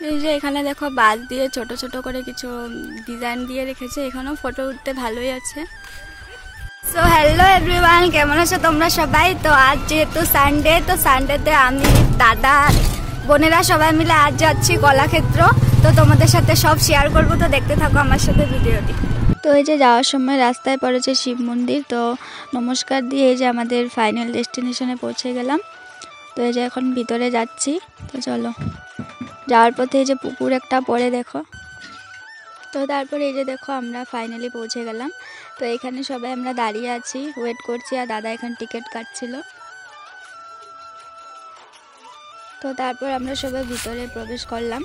এই যে এখানে দেখো বাঁশ দিয়ে ছোট ছোট করে কিছু ডিজাইন দিয়ে রেখেছে, এখানেও ফটো উঠতে ভালোই আছে। সো হ্যালো এভরিওয়ান, কেমন আছো তোমরা সবাই? তো আজ যেহেতু সানডে, তো সানডেতে আমি দাদা বোনেরা সবাই মিলে আজ যাচ্ছি কলাক্ষেত্র। তো তোমাদের সাথে সব শেয়ার করবো, তো দেখতে থাকো আমার সাথে ভিডিওটি। তো এই যে যাওয়ার সময় রাস্তায় পড়েছে শিব মন্দির, তো নমস্কার দিয়ে এই যে আমাদের ফাইনাল ডেস্টিনেশনে পৌঁছে গেলাম। তো এই যে এখন ভিতরে যাচ্ছি, তো চলো। যাওয়ার পথে এই যে পুকুর একটা পড়ে দেখো। তো তারপরে এই যে দেখো আমরা ফাইনালি পৌঁছে গেলাম। তো এখানে সবাই আমরা দাঁড়িয়ে আছি, ওয়েট করছি, আর দাদা এখানে টিকিট কাটছিল। তো তারপর আমরা সবাই ভিতরে প্রবেশ করলাম।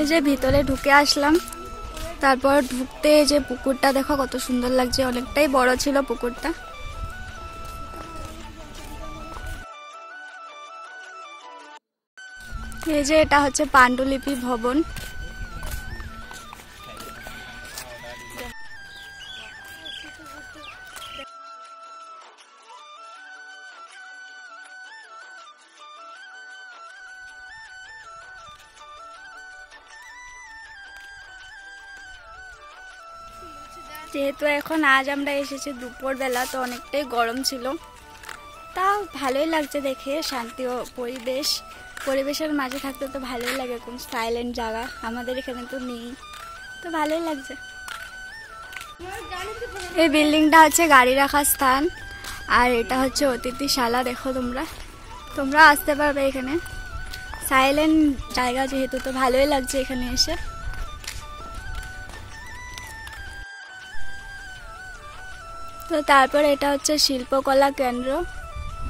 এই যে ভিতরে ঢুকে আসলাম। তারপর ঢুকতে এই যে পুকুরটা দেখো কত সুন্দর লাগছে, অনেকটাই বড় ছিল পুকুরটা। এই যে এটা হচ্ছে পাণ্ডুলিপি ভবন। যেহেতু এখন আজ আমরা এসেছি দুপুরবেলা, তো অনেকটাই গরম ছিল, তাও ভালোই লাগছে দেখে। শান্তি ও পরিবেশের মাঝে থাকতে তো ভালোই লাগে, কোন সাইলেন্ট জায়গা আমাদের এখানে তো নেই, তো ভালোই লাগছে। এই বিল্ডিংটা হচ্ছে গাড়ি রাখার স্থান, আর এটা হচ্ছে অতিথিশালা। দেখো তোমরা আসতে পারবে এখানে, সাইলেন্ট জায়গা যেহেতু, তো ভালোই লাগছে এখানে এসে। তো তারপর এটা হচ্ছে শিল্পকলা কেন্দ্র।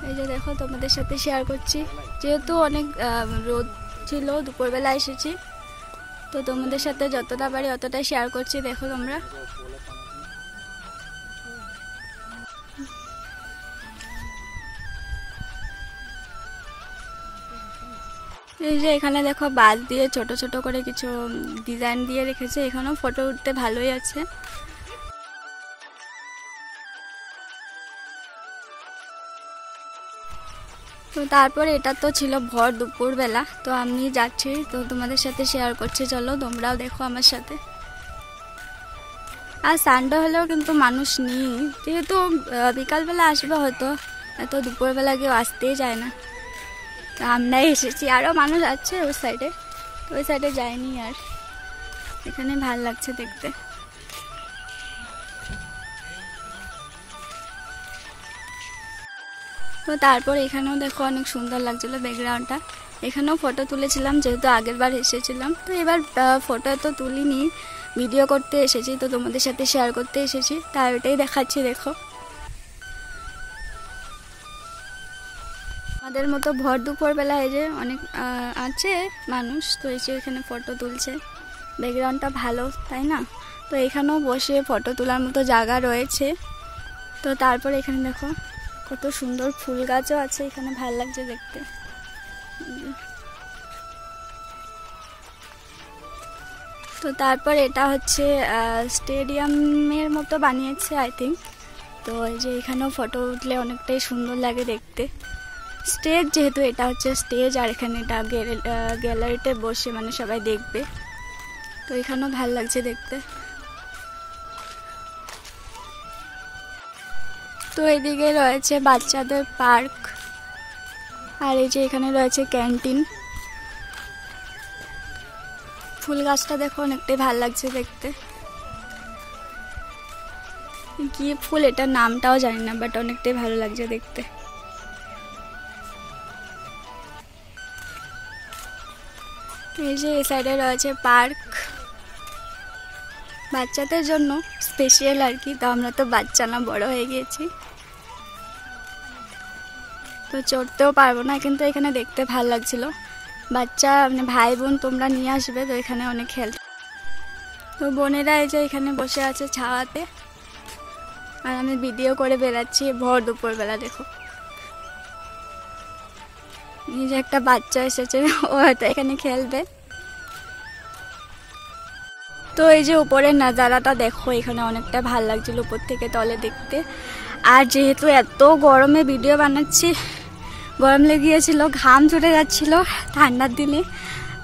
এই যে দেখো তোমাদের সাথে শেয়ার করছি, যেহেতু অনেক রোদ ছিল, দুপুরবেলা এসেছি, তো তোমাদের সাথে যতটা পারি অতটাই শেয়ার করছি। দেখো তোমরা, এই যে এখানে দেখো বাঁশ দিয়ে ছোট ছোট করে কিছু ডিজাইন দিয়ে রেখেছে, এখানেও ফটো উঠতে ভালোই আছে। তো তারপর এটা তো ছিল ভর দুপুরবেলা, তো আমি যাচ্ছি, তো তোমাদের সাথে শেয়ার করছি, চলো তোমরাও দেখো আমার সাথে। আর সানডে হলেও কিন্তু মানুষ নেই, যেহেতু বিকালবেলা আসবে হয়তো, এত দুপুরবেলা কেউ আসতেই যায় না। তো আমরাই এসেছি, আরও মানুষ আছে ওই সাইডে, তো ওই সাইডে যায়নি। আর এখানে ভাল লাগছে দেখতে। তো তারপর এখানেও দেখো অনেক সুন্দর লাগছিল ব্যাকগ্রাউন্ডটা, এখানেও ফটো তুলেছিলাম, যেহেতু আগের বার এসেছিলাম। তো এবার ফটো তো তুলিনি, ভিডিও করতে এসেছি, তো তোমাদের সাথে শেয়ার করতে এসেছি, তাই ওটাই দেখাচ্ছি। দেখো আমাদের মতো ভর দুপুরবেলা এই যে অনেক আছে মানুষ, তো এসে এখানে ফটো তুলছে। ব্যাকগ্রাউন্ডটা ভালো, তাই না? তো এখানেও বসে ফটো তোলার মতো জায়গা রয়েছে। তো তারপর এখানে দেখো কত সুন্দর ফুল গাছও আছে, এখানে ভালো লাগছে দেখতে। তো তারপর এটা হচ্ছে স্টেডিয়ামের মতো বানিয়েছে আই থিঙ্ক। তো এই যে এখানেও ফটো উঠলে অনেকটাই সুন্দর লাগে দেখতে। স্টেজ, যেহেতু এটা হচ্ছে স্টেজ, আর এখানে এটা গ্যালারিতে বসে মানে সবাই দেখবে, তো এখানেও ভালো লাগছে দেখতে। তো এদিকে রয়েছে বাচ্চাদের পার্ক, আর এই যে এখানে রয়েছে ক্যান্টিন। ফুল গাছটা দেখো অনেকটাই ভালো লাগছে দেখতে। কি ফুল এটার নামটাও জানি না, বাট অনেকটাই ভালো লাগছে দেখতে। এই যে এই সাইডে রয়েছে পার্ক, বাচ্চাদের জন্য স্পেশাল আর কি। তো আমরা তো বাচ্চা না, বড় হয়ে গিয়েছি, তো চড়তেও পারবো না, কিন্তু এখানে দেখতে ভালো লাগছিল। বাচ্চা মানে ভাই বোন তোমরা নিয়ে আসবে, তো এখানে অনেক খেল। তো বোনেরা এই যে এখানে বসে আছে ছাওয়াতে, আর আমি ভিডিও করে বেড়াচ্ছি ভর দুপুরবেলা। দেখো এই যে একটা বাচ্চা এসেছে, ও হয়তো এখানে খেলবে। তো এই যে উপরের নাজারাটা দেখো, এখানে অনেকটা ভালো লাগছিল উপর থেকে তলে দেখতে। আর যেহেতু এত গরমে ভিডিও বানাচ্ছি, গরম লেগে গিয়েছিল, ঘাম ছুটে যাচ্ছিল ঠান্ডার দিনে,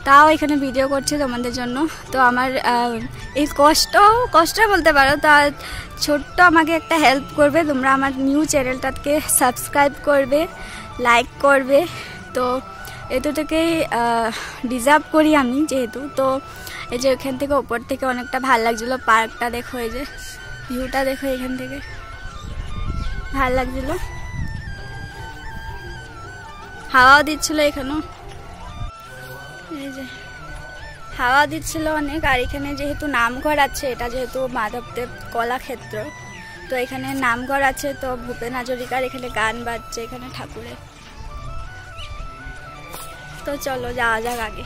তাও এখানে ভিডিও করছি তোমাদের জন্য। তো আমার এই কষ্ট বলতে পারো, তা ছোট্ট আমাকে একটা হেল্প করবে, তোমরা আমার নিউ চ্যানেলটাকে সাবস্ক্রাইব করবে, লাইক করবে। তো এতটুকুই ডিজার্ভ করি আমি যেহেতু। তো এই যে ওখান থেকে ওপর থেকে অনেকটা ভালো লাগছিলো, পার্কটা দেখো, এই যে ভিউটা দেখো, এখান থেকে ভাল লাগছিল, হাওয়াও দিচ্ছিল এখানেও, এই যে হাওয়া দিচ্ছিল অনেক। আর এখানে যেহেতু নামঘর আছে, এটা যেহেতু মাধবদেব কলাক্ষেত্র, তো এখানে নামঘর আছে, তো ভূপেন হাজরিকার এখানে গান বাজছে এখানে ঠাকুরের। তো চলো যাওয়া যাক আগে।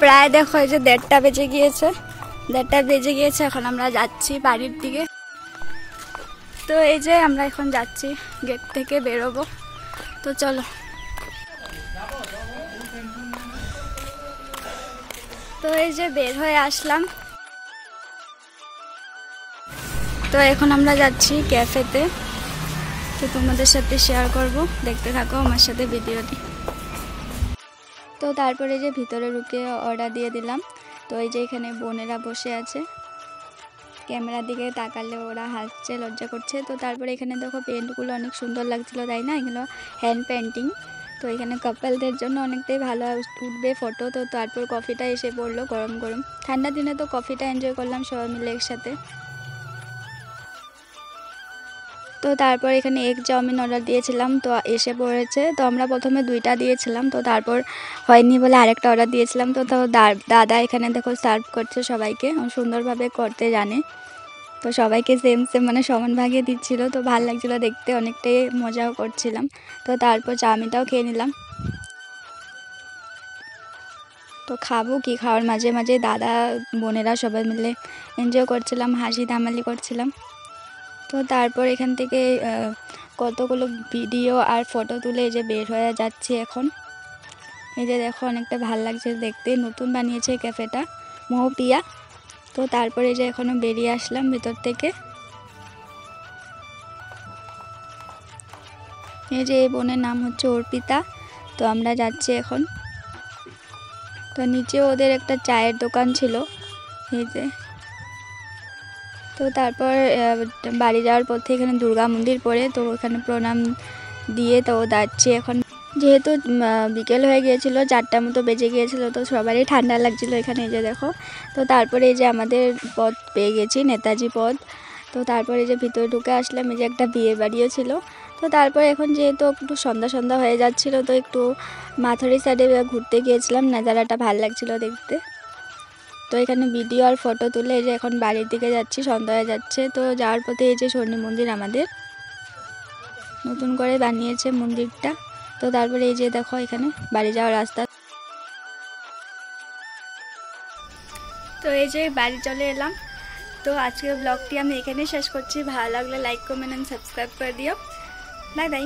প্রায় দেখো এই যে 1:30 বেজে গিয়েছে, এখন আমরা যাচ্ছি বাড়ির দিকে। তো এই যে আমরা এখন যাচ্ছি, গেট থেকে বেরোবো, তো চলো। তো এই যে বের হয়ে আসলাম, তো এখন আমরা যাচ্ছি ক্যাফেতে, তো তোমাদের সাথে শেয়ার করব, দেখতে থাকো আমার সাথে ভিডিওটি। তো তারপরে যে ভিতরে ঢুকে অর্ডার দিয়ে দিলাম। তো এই যে এখানে বোনেরা বসে আছে, ক্যামেরার দিকে তাকালে ওরা হাসছে, লজ্জা করছে। তো তারপরে এখানে দেখো পেন্টগুলো অনেক সুন্দর লাগছিল, তাই না? এগুলো হ্যান্ড পেন্টিং। তো এখানে কাপলদের জন্য অনেকটাই ভালো উঠবে ফটো। তো তারপর কফিটা এসে পড়লো গরম গরম, ঠান্ডার দিনে তো কফিটা এনজয় করলাম সবাই মিলে একসাথে। তো তারপর এখানে এগ চাউমিন অর্ডার দিয়েছিলাম, তো এসে পড়েছে। তো আমরা প্রথমে 2টা দিয়েছিলাম, তো তারপর হয়নি বলে আরেকটা অর্ডার দিয়েছিলাম। তো দাদা এখানে দেখো সার্ভ করছে সবাইকে, সুন্দরভাবে করতে জানে। তো সবাইকে সেম মানে সমান ভাগে দিচ্ছিল, তো ভালো লাগছিলো দেখতে, অনেকটাই মজাও করছিলাম। তো তারপর চাউমিনটাও খেয়ে নিলাম। তো খাবো কি, খাওয়ার মাঝে মাঝে দাদা বোনেরা সবাই মিলে এনজয় করছিলাম, হাসি তামালি করছিলাম। তো তারপর এখান থেকে কতগুলো ভিডিও আর ফটো তুলে এই যে বের হয়ে যাচ্ছি এখন। এই যে দেখো অনেকটা ভালো লাগছে দেখতে, নতুন বানিয়েছে ক্যাফেটা, মৌপিয়া। তো তারপরে যে এখনো বেরিয়ে আসলাম ভিতর থেকে। এই যে এই বোনের নাম হচ্ছে অর্পিতা। তো আমরা যাচ্ছি এখন। তো নিচে ওদের একটা চায়ের দোকান ছিল, এই যে। তো তারপর বাড়ি যাওয়ার পথে এখানে দুর্গা মন্দির পড়ে, তো ওখানে প্রণাম দিয়ে তো যাচ্ছি এখন। যেহেতু বিকেল হয়ে গিয়েছিল, 4টার মতো বেজে গিয়েছিল, তো সবারই ঠান্ডা লাগছিল এখানে, এই যে দেখো। তো তারপরে এই যে আমাদের পথ পেয়ে গেছি, নেতাজি পথ। তো তারপরে এই যে ভিতরে ঢুকে আসলাম, এই যে একটা বিয়ে বাড়িও ছিল। তো তারপর এখন যেহেতু একটু সন্ধ্যা হয়ে যাচ্ছিলো, তো একটু মাথুরি সাইডে ঘুরতে গিয়েছিলাম, নাজারাটা ভালো লাগছিল দেখতে। তো এখানে ভিডিও আর ফটো তুলে এই যে এখন বাড়ির দিকে যাচ্ছি, সন্ধ্যা হয়ে যাচ্ছে। তো যাওয়ার পথে এই যে শনি মন্দির আমাদের নতুন করে বানিয়েছে মন্দিরটা। তো তারপরে এই যে দেখো এখানে বাড়ি যাওয়ার রাস্তা। তো এই যে বাড়ি চলে এলাম। তো আজকের ব্লগটি আমি এখানেই শেষ করছি। ভালো লাগলে লাইক কমেন্ট এন্ড সাবস্ক্রাইব করে দিও। Bye bye.